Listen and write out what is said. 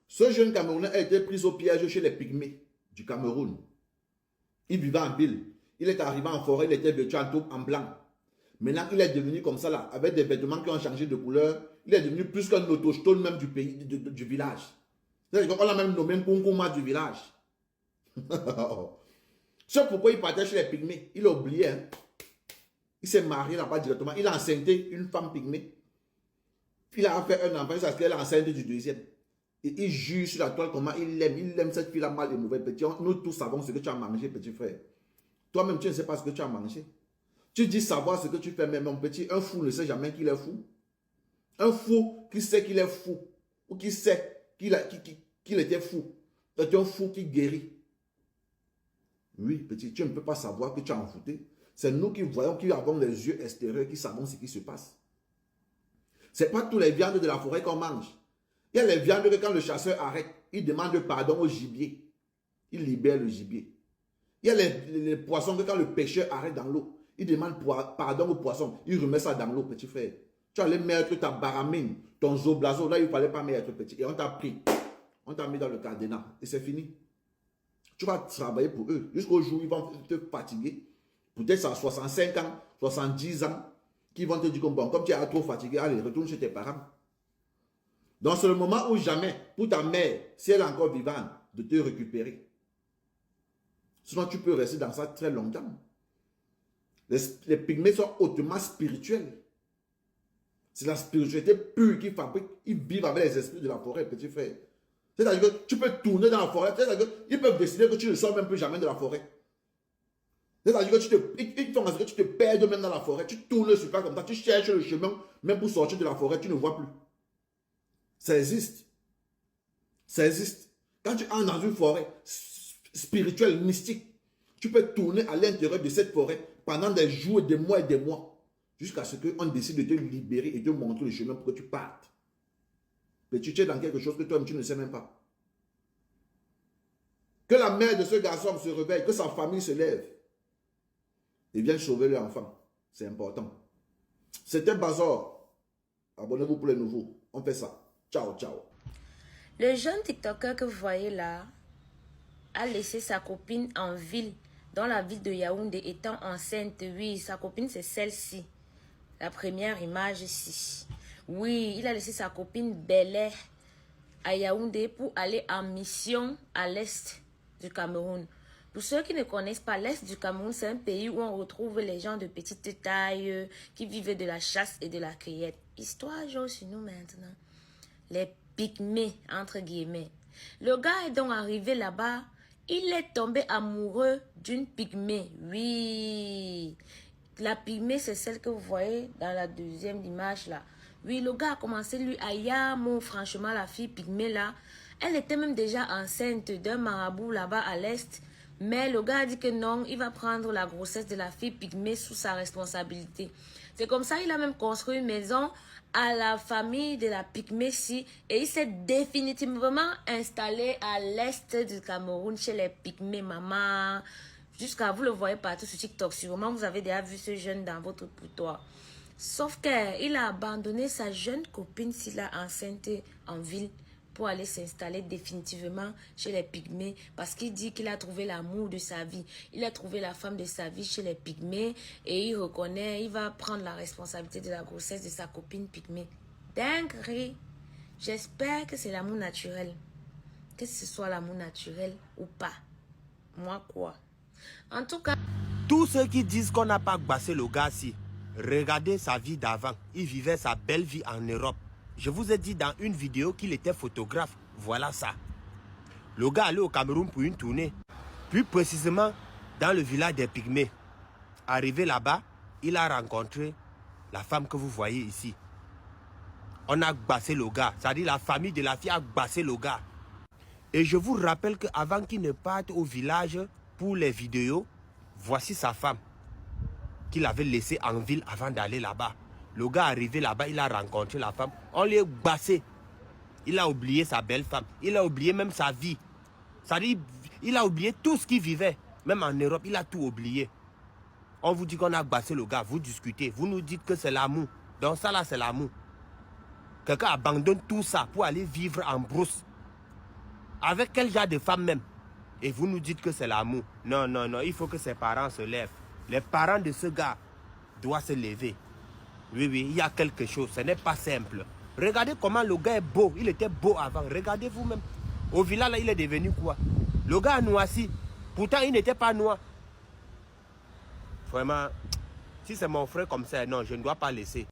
Ce jeune Camerounais a été pris au piège chez les Pygmées du Cameroun. Il vivait en ville. Il est arrivé en forêt, il était vêtu en tout en blanc. Maintenant, il est devenu comme ça, là, avec des vêtements qui ont changé de couleur. Il est devenu plus qu'un autochtone même du pays, du village. On l'a même nommé Nkonkoma du village. C'est pourquoi il partait chez les Pygmées. Il a oublié. Hein. Il s'est marié là-bas directement. Il a enceinté une femme Pygmée. Il a fait un enfant parce qu'elle est enceinte du deuxième. Et il juge sur la toile comment il aime cette fille-là mal et mauvais petit. Nous tous savons ce que tu as mangé, petit frère. Toi-même, tu ne sais pas ce que tu as mangé. Tu dis savoir ce que tu fais, mais mon petit, un fou ne sait jamais qu'il est fou. Un fou qui sait qu'il est fou, ou qui sait qu'il était fou, c'est un fou qui guérit. Oui, petit, tu ne peux pas savoir que tu as envoûté. C'est nous qui voyons, qui avons les yeux extérieurs, qui savons ce qui se passe. Ce n'est pas tous les viandes de la forêt qu'on mange. Il y a les viandes que quand le chasseur arrête, il demande pardon au gibier. Il libère le gibier. Il y a les poissons que quand le pêcheur arrête dans l'eau, il demande pardon au poisson. Il remet ça dans l'eau, petit frère. Tu allais mettre ta baramine, ton zoblazo, là il ne fallait pas mettre, petit. Et on t'a pris. On t'a mis dans le cadenas. Et c'est fini. Tu vas travailler pour eux. Jusqu'au jour où ils vont te fatiguer. Peut-être à 65 ans, 70 ans, qui vont te dire bon, comme tu es trop fatigué, allez, retourne chez tes parents. Donc c'est le moment où jamais, pour ta mère, si elle est encore vivante, de te récupérer. Sinon, tu peux rester dans ça très longtemps. Les pygmées sont hautement spirituels. C'est la spiritualité pure qui fabrique. Ils vivent avec les esprits de la forêt, petit frère. C'est-à-dire que tu peux tourner dans la forêt. C'est-à-dire qu'ils peuvent décider que tu ne sors même plus jamais de la forêt. C'est-à-dire que ils font que tu te perds même dans la forêt. Tu tournes sur pas comme ça. Tu cherches le chemin, même pour sortir de la forêt, tu ne vois plus. Ça existe. Ça existe. Quand tu entres dans une forêt spirituelle, mystique, tu peux tourner à l'intérieur de cette forêt pendant des jours, des mois et des mois, jusqu'à ce qu'on décide de te libérer et de te montrer le chemin pour que tu partes. Mais tu es dans quelque chose que toi-même tu ne sais même pas. Que la mère de ce garçon se réveille, que sa famille se lève et vienne sauver leur enfant. C'est important. C'était Bazor. Abonnez-vous pour les nouveaux. On fait ça. Ciao, ciao. Le jeune TikToker que vous voyez là a laissé sa copine en ville, dans la ville de Yaoundé, étant enceinte. Oui, sa copine c'est celle-ci. La première image ici. Oui, il a laissé sa copine Belair à Yaoundé pour aller en mission à l'est du Cameroun. Pour ceux qui ne connaissent pas, l'est du Cameroun, c'est un pays où on retrouve les gens de petite taille qui vivent de la chasse et de la cueillette. Histoire joue sur nous maintenant. Les pygmées, entre guillemets. Le gars est donc arrivé là-bas. Il est tombé amoureux d'une pygmée. Oui. La pygmée, c'est celle que vous voyez dans la deuxième image là. Oui, le gars a commencé lui à yamo. Franchement, la fille pygmée là, elle était même déjà enceinte d'un marabout là-bas à l'est. Mais le gars a dit que non, il va prendre la grossesse de la fille pygmée sous sa responsabilité. C'est comme ça qu'il a même construit une maison à la famille de la pygmée-ci. Et il s'est définitivement installé à l'est du Cameroun chez les pygmées, maman. Jusqu'à vous le voyez partout sur TikTok. Sûrement vous avez déjà vu ce jeune dans votre poutoire. Sauf qu'il a abandonné sa jeune copine s'il a enceinte en ville pour aller s'installer définitivement chez les pygmées parce qu'il dit qu'il a trouvé l'amour de sa vie. Il a trouvé la femme de sa vie chez les pygmées et il reconnaît, il va prendre la responsabilité de la grossesse de sa copine pygmée. Dinguerie! J'espère que c'est l'amour naturel. Que ce soit l'amour naturel ou pas. Moi quoi? En tout cas... Tous ceux qui disent qu'on n'a pas bassé le gars si, regardez sa vie d'avant. Il vivait sa belle vie en Europe. Je vous ai dit dans une vidéo qu'il était photographe. Voilà ça. Le gars allait au Cameroun pour une tournée. Puis précisément dans le village des Pygmées. Arrivé là-bas, il a rencontré la femme que vous voyez ici. On a bassé le gars. C'est-à-dire la famille de la fille a bassé le gars. Et je vous rappelle qu'avant qu'il ne parte au village pour les vidéos, voici sa femme qu'il avait laissée en ville avant d'aller là-bas. Le gars arrivé là-bas, il a rencontré la femme. On lui a bassé. Il a oublié sa belle femme. Il a oublié même sa vie. C'est-à-dire, il a oublié tout ce qu'il vivait. Même en Europe, il a tout oublié. On vous dit qu'on a bassé le gars. Vous discutez. Vous nous dites que c'est l'amour. Donc ça là, c'est l'amour. Quelqu'un abandonne tout ça pour aller vivre en brousse. Avec quel genre de femme même? Et vous nous dites que c'est l'amour. Non, non, non, il faut que ses parents se lèvent. Les parents de ce gars doivent se lever. Oui, oui, il y a quelque chose, ce n'est pas simple. Regardez comment le gars est beau, il était beau avant. Regardez vous-même. Au village, là, il est devenu quoi? Le gars a noirci. Pourtant, il n'était pas noir. Vraiment, si c'est mon frère comme ça, non, je ne dois pas laisser.